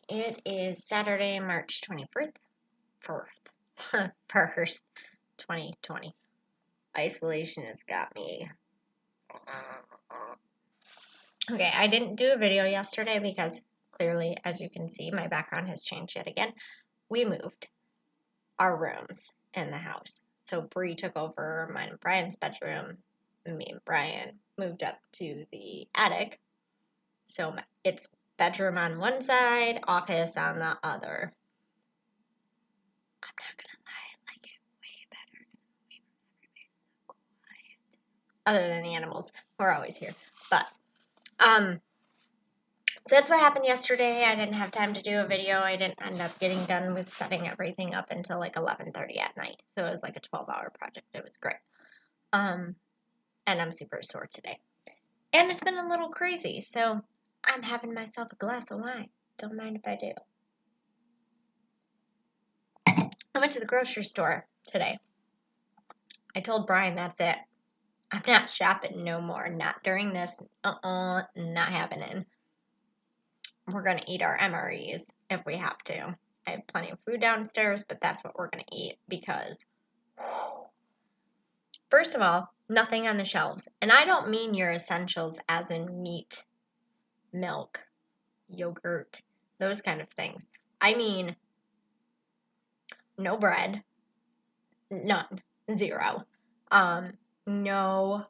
It is Saturday, March 21st, 1st, 2020. Isolation has got me. Okay, I didn't do a video yesterday because clearly, as you can see, my background has changed yet again. We moved our rooms in the house. So Bree took over mine and Brian's bedroom. Me and Brian moved up to the attic. So it's bedroom on one side, office on the other. I'm not gonna lie, I like it way better. Everybody's so quiet. Other than the animals, who are always here. But so that's what happened yesterday. I didn't have time to do a video. I didn't end up getting done with setting everything up until like 11:30 at night. So it was like a 12-hour project. It was great. And I'm super sore today. And it's been a little crazy. So I'm having myself a glass of wine. Don't mind if I do. I went to the grocery store today. I told Brian that's it. I'm not shopping no more. Not during this. Not happening. We're going to eat our MREs if we have to. I have plenty of food downstairs, but that's what we're going to eat because, first of all, nothing on the shelves. And I don't mean your essentials as in meat, milk, yogurt, those kind of things. I mean, no bread, none, zero. No,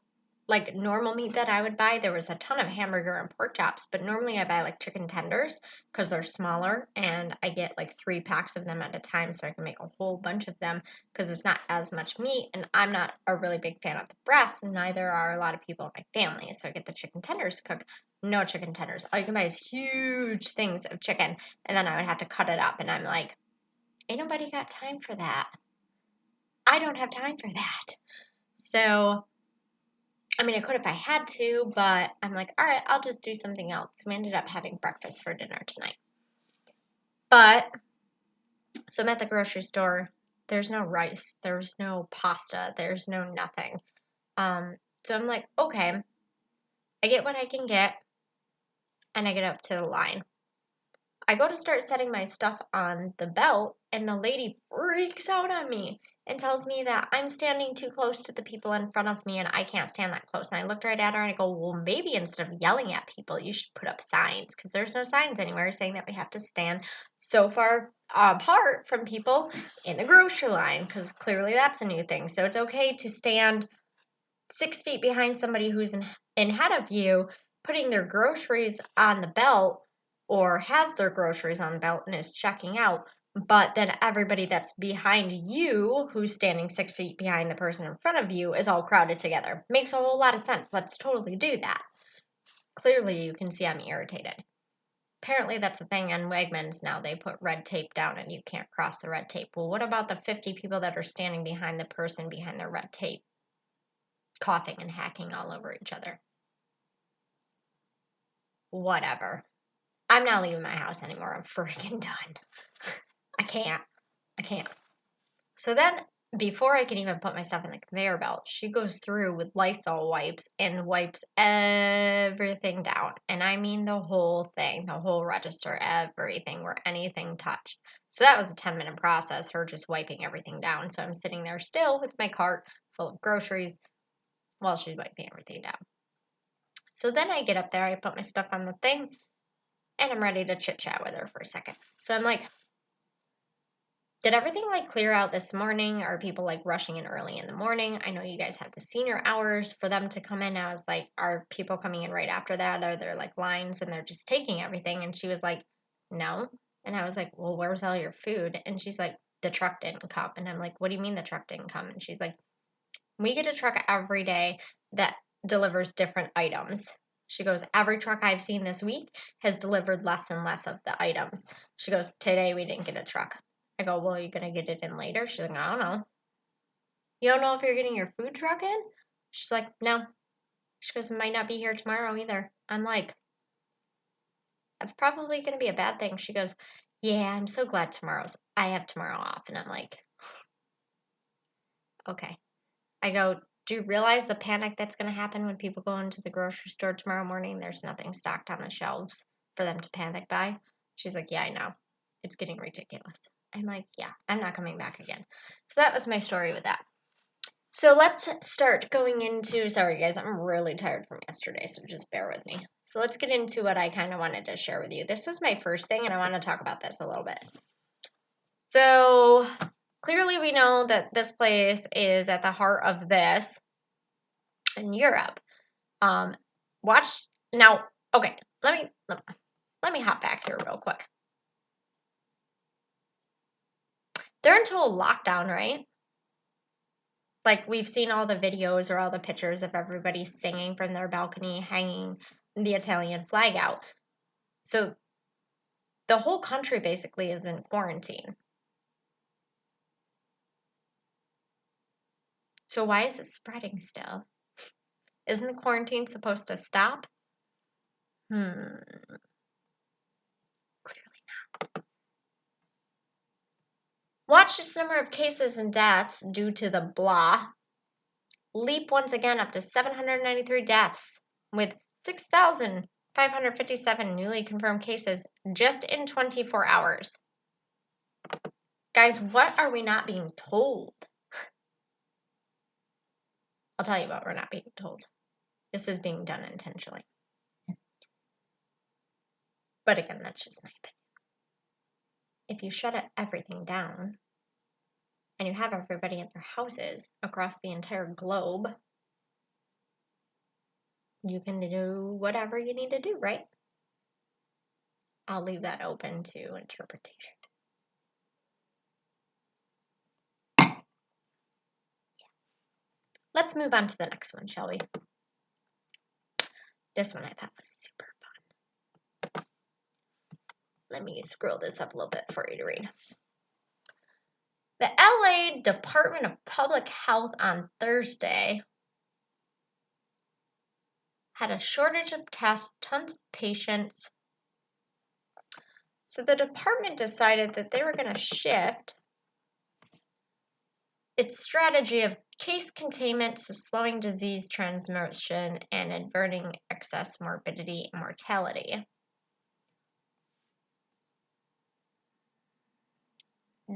like normal meat that I would buy, there was a ton of hamburger and pork chops, but normally I buy like chicken tenders because they're smaller and I get like 3 packs of them at a time so I can make a whole bunch of them because there's not as much meat and I'm not a really big fan of the breast and neither are a lot of people in my family. So I get the chicken tenders to cook. No chicken tenders. All you can buy is huge things of chicken and then I would have to cut it up and I'm like, ain't nobody got time for that. I don't have time for that. So I mean, I could if I had to, but I'm like, all right, I'll just do something else. We ended up having breakfast for dinner tonight. But, so I'm at the grocery store. There's no rice. There's no pasta. There's no nothing. So I'm like, okay, I get what I can get. And I get up to the line. I go to start setting my stuff on the belt, and the lady freaks out on me and tells me that I'm standing too close to the people in front of me and I can't stand that close. And I looked right at her and I go, well, maybe instead of yelling at people, you should put up signs because there's no signs anywhere saying that we have to stand so far apart from people in the grocery line because clearly that's a new thing. So it's okay to stand 6 feet behind somebody who's in ahead of you, putting their groceries on the belt or has their groceries on the belt and is checking out, but then everybody that's behind you, who's standing 6 feet behind the person in front of you, is all crowded together. Makes a whole lot of sense. Let's totally do that. Clearly, you can see I'm irritated. Apparently, that's a thing on Wegmans now. They put red tape down and you can't cross the red tape. Well, what about the 50 people that are standing behind the person behind the red tape, coughing and hacking all over each other? Whatever. I'm not leaving my house anymore. I'm freaking done. I can't. So then, before I can even put my stuff in the conveyor belt, she goes through with Lysol wipes and wipes everything down. And I mean the whole thing, the whole register, everything where anything touched. So that was a 10-minute process, her just wiping everything down. So I'm sitting there still with my cart full of groceries while she's wiping everything down. So then I get up there, I put my stuff on the thing, and I'm ready to chit chat with her for a second. So I'm like, did everything like clear out this morning? Are people like rushing in early in the morning? I know you guys have the senior hours for them to come in. I was like, are people coming in right after that? Are there like lines and they're just taking everything? And she was like, no. And I was like, well, where's all your food? And she's like, the truck didn't come. And I'm like, what do you mean the truck didn't come? And she's like, we get a truck every day that delivers different items. She goes, every truck I've seen this week has delivered less and less of the items. She goes, today we didn't get a truck. I go, well, are you going to get it in later? She's like, I don't know. You don't know if you're getting your food truck in? She's like, no. She goes, it might not be here tomorrow either. I'm like, that's probably going to be a bad thing. She goes, yeah, I'm so glad I have tomorrow off. And I'm like, okay. I go, do you realize the panic that's going to happen when people go into the grocery store tomorrow morning? There's nothing stocked on the shelves for them to panic buy. She's like, yeah, I know. It's getting ridiculous. I'm like, yeah, I'm not coming back again. So that was my story with that. So let's start going into, sorry guys, I'm really tired from yesterday, so just bear with me. So let's get into what I kind of wanted to share with you. This was my first thing, and I want to talk about this a little bit. So clearly we know that this place is at the heart of this in Europe. Watch now. Okay, let me hop back here real quick. They're into a lockdown, right? Like we've seen all the videos or all the pictures of everybody singing from their balcony, hanging the Italian flag out. So the whole country basically is in quarantine. So why is it spreading still? Isn't the quarantine supposed to stop? Clearly not. Watch this number of cases and deaths due to the blah leap once again up to 793 deaths, with 6,557 newly confirmed cases just in 24 hours. Guys, what are we not being told? I'll tell you what we're not being told. This is being done intentionally. But again, that's just my opinion. If you shut everything down and you have everybody at their houses across the entire globe, you can do whatever you need to do, right? I'll leave that open to interpretation. Let's move on to the next one, shall we? This one I thought was super fun. Let me scroll this up a little bit for you to read. The LA Department of Public Health on Thursday had a shortage of tests, tons of patients. So the department decided that they were going to shift its strategy of case containment to slowing disease transmission and averting excess morbidity and mortality.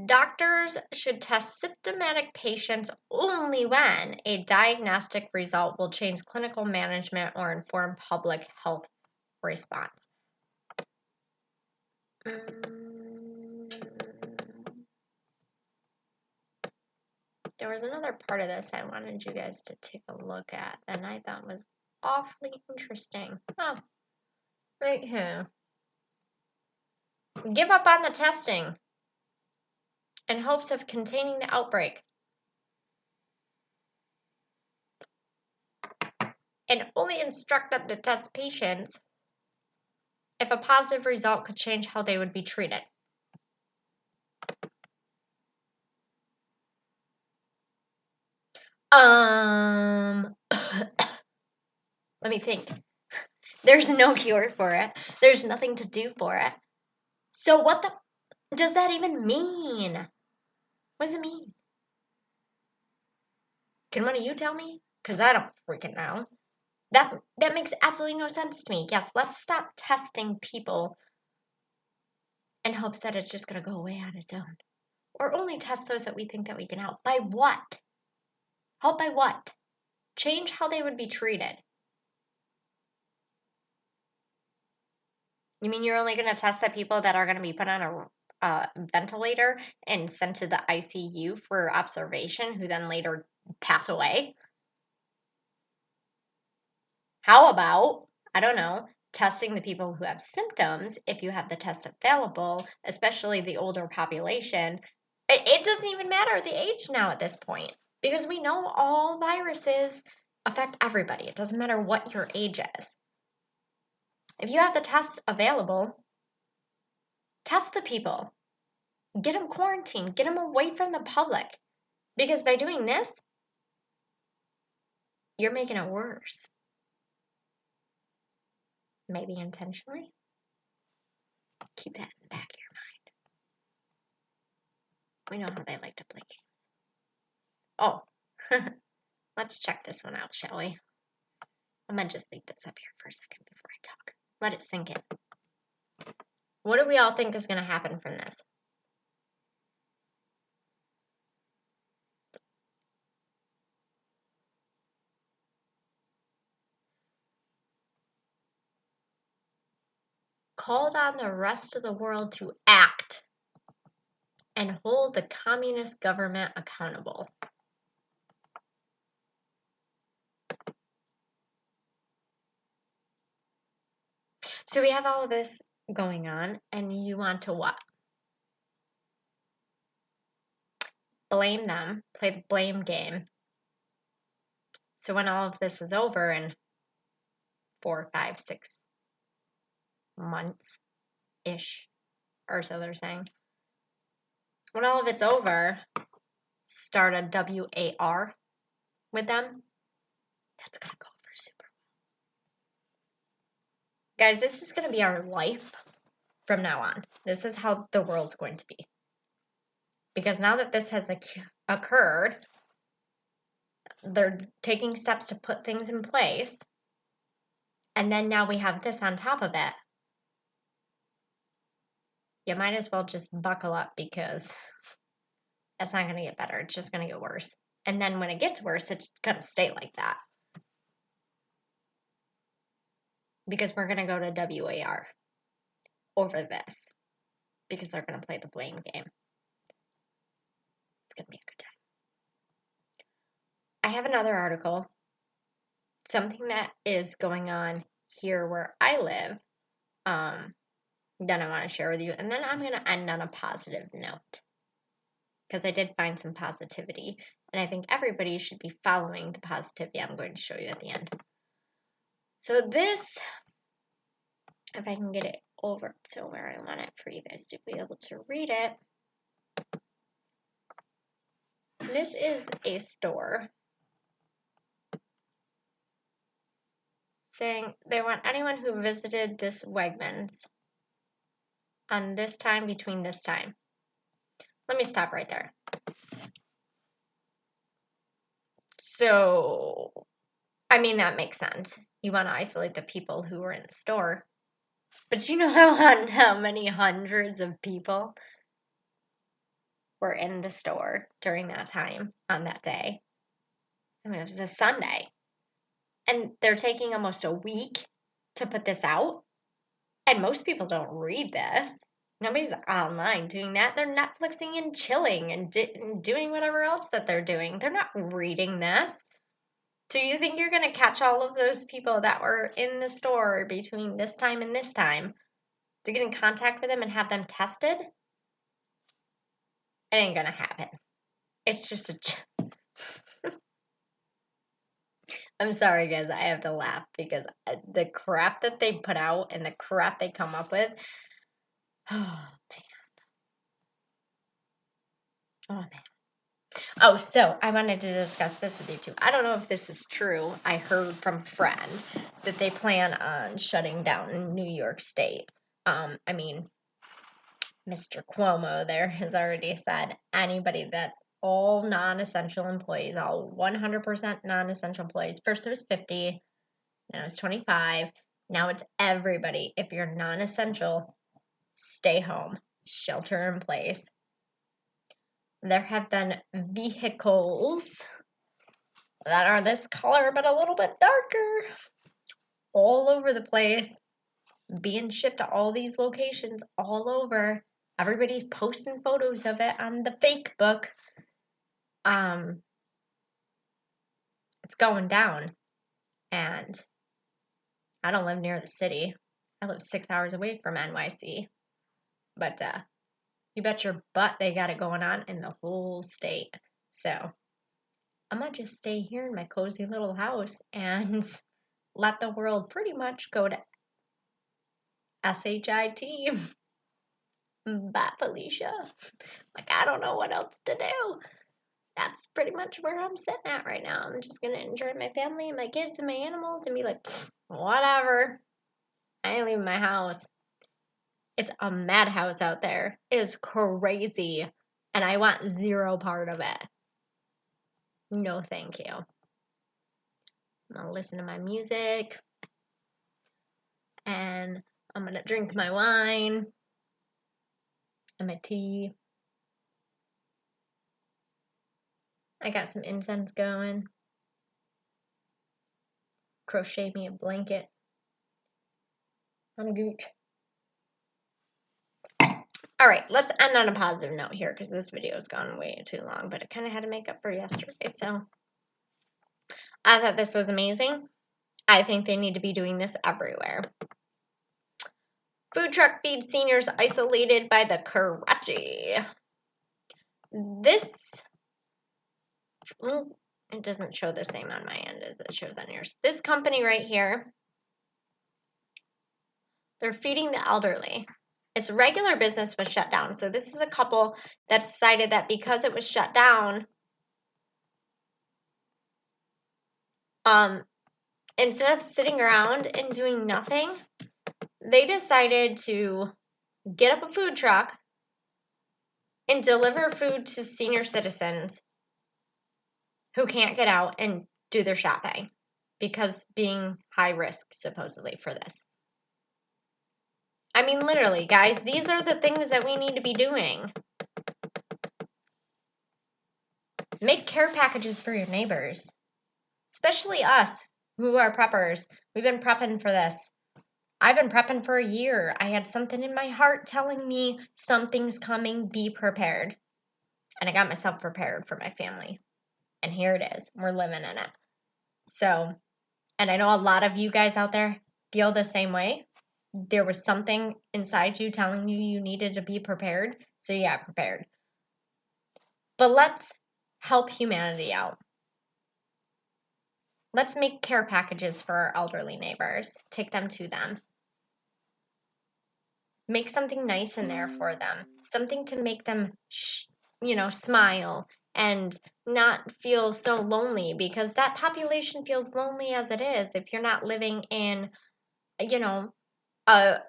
Doctors should test symptomatic patients only when a diagnostic result will change clinical management or inform public health response. There was another part of this I wanted you guys to take a look at that I thought was awfully interesting. Oh, right here. Give up on the testing in hopes of containing the outbreak. And only instruct them to test patients if a positive result could change how they would be treated. Let me think. There's no cure for it. There's nothing to do for it. So what the does that even mean? What does it mean? Can one of you tell me? Because I don't freaking know. That makes absolutely no sense to me. Yes, let's stop testing people in hopes that it's just going to go away on its own. Or only test those that we think that we can help. By what? Help by what? Change how they would be treated. You mean you're only going to test the people that are going to be put on a ventilator and sent to the ICU for observation who then later pass away? How about, I don't know, testing the people who have symptoms if you have the test available, especially the older population? It doesn't even matter the age now at this point because we know all viruses affect everybody. It doesn't matter what your age is. If you have the tests available, test the people. Get them quarantined. Get them away from the public. Because by doing this, you're making it worse. Maybe intentionally. Keep that in the back of your mind. We know how they like to play games. Oh, let's check this one out, shall we? I'm going to just leave this up here for a second before I talk. Let it sink in. What do we all think is going to happen from this? Called on the rest of the world to act and hold the communist government accountable. So we have all of this going on, and you want to what? Blame them, play the blame game. So when all of this is over in 4, 5, 6 months-ish, or so they're saying, when all of it's over, start a WAR with them. That's going to go over super well. Guys, this is going to be our life from now on. This is how the world's going to be. Because now that this has occurred, they're taking steps to put things in place. And then now we have this on top of it. You might as well just buckle up because it's not going to get better. It's just going to get worse. And then when it gets worse, it's going to stay like that. Because we're going to go to WAR over this. Because they're going to play the blame game. It's going to be a good time. I have another article. Something that is going on here where I live. Then I want to share with you. And then I'm going to end on a positive note. Because I did find some positivity. And I think everybody should be following the positivity I'm going to show you at the end. So this, if I can get it over to where I want it for you guys to be able to read it. This is a store saying they want anyone who visited this Wegmans on this time between this time. Let me stop right there. So, I mean, that makes sense. You want to isolate the people who were in the store. But you know how many hundreds of people were in the store during that time on that day? I mean, it was a Sunday. And they're taking almost a week to put this out. And most people don't read this. Nobody's online doing that. They're Netflixing and chilling and doing whatever else that they're doing. They're not reading this. So you think you're going to catch all of those people that were in the store between this time and this time to get in contact with them and have them tested? It ain't going to happen. It's just a... I'm sorry, guys. I have to laugh because the crap that they put out and the crap they come up with... Oh, man. Oh, man. Oh, so I wanted to discuss this with you too. I don't know if this is true. I heard from a friend that they plan on shutting down New York State. I mean, Mr. Cuomo there has already said anybody that all non-essential employees, all 100% non-essential employees. First it was 50, then it was 25. Now it's everybody. If you're non-essential, stay home, shelter in place. There have been vehicles that are this color but a little bit darker all over the place, being shipped to all these locations all over. Everybody's posting photos of it on the fake book. It's going down. And I don't live near the city. I live 6 hours away from NYC. But you bet your butt they got it going on in the whole state. So I'm going to just stay here in my cozy little house and let the world pretty much go to SHIT. Bye, Felicia. Like, I don't know what else to do. That's pretty much where I'm sitting at right now. I'm just going to enjoy my family and my kids and my animals and be like, whatever. I ain't leaving my house. It's a madhouse out there. It is crazy. And I want zero part of it. No, thank you. I'm going to listen to my music. And I'm going to drink my wine. and my tea. I got some incense going. Crochet me a blanket. I'm a gooch. All right, let's end on a positive note here because this video has gone way too long, but it kind of had to make up for yesterday. So I thought this was amazing. I think they need to be doing this everywhere. Food truck feeds seniors isolated by the Karachi. This, it doesn't show the same on my end as it shows on yours. This company right here, they're feeding the elderly. Its regular business was shut down. So this is a couple that decided that because it was shut down, instead of sitting around and doing nothing, they decided to get up a food truck and deliver food to senior citizens who can't get out and do their shopping because being high risk supposedly for this. I mean, literally, guys, these are the things that we need to be doing. Make care packages for your neighbors, especially us who are preppers. We've been prepping for this. I've been prepping for a year. I had something in my heart telling me something's coming, be prepared. And I got myself prepared for my family. And here it is. We're living in it. So, and I know a lot of you guys out there feel the same way. There was something inside you telling you you needed to be prepared. So you got prepared. But let's help humanity out. Let's make care packages for our elderly neighbors. Take them to them. Make something nice in there for them. Something to make them, smile and not feel so lonely, because that population feels lonely as it is. If you're not living in, a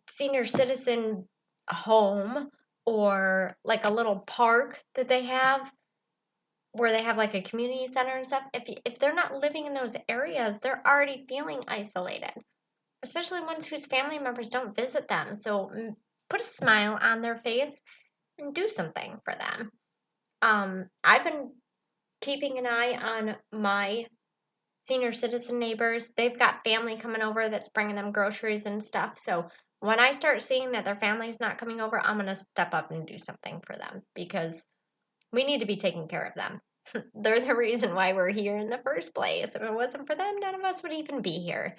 senior citizen home or like a little park that they have where they have like a community center and stuff, if they're not living in those areas, they're already feeling isolated, especially ones whose family members don't visit them. So put a smile on their face and do something for them. I've been keeping an eye on my senior citizen neighbors. They've got family coming over that's bringing them groceries and stuff. So when I start seeing that their family's not coming over, I'm going to step up and do something for them because we need to be taking care of them. They're the reason why we're here in the first place. If it wasn't for them, none of us would even be here.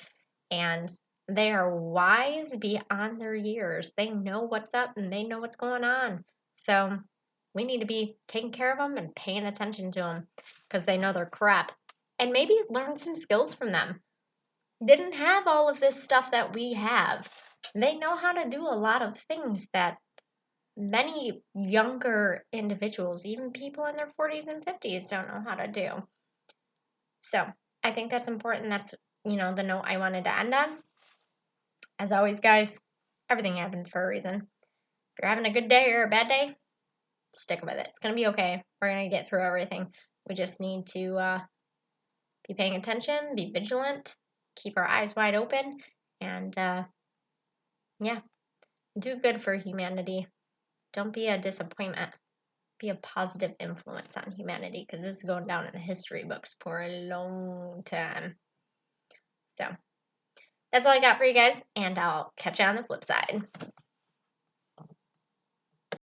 And they are wise beyond their years. They know what's up and they know what's going on. So we need to be taking care of them and paying attention to them because they know they're crap. And maybe learn some skills from them. They didn't have all of this stuff that we have. They know how to do a lot of things that many younger individuals, even people in their 40s and 50s, don't know how to do. So I think that's important. That's, the note I wanted to end on. As always, guys, everything happens for a reason. If you're having a good day or a bad day, stick with it. It's going to be okay. We're going to get through everything. We just need to be paying attention, be vigilant, keep our eyes wide open, and do good for humanity. Don't be a disappointment. Be a positive influence on humanity, because this is going down in the history books for a long time. So that's all I got for you guys, and I'll catch you on the flip side.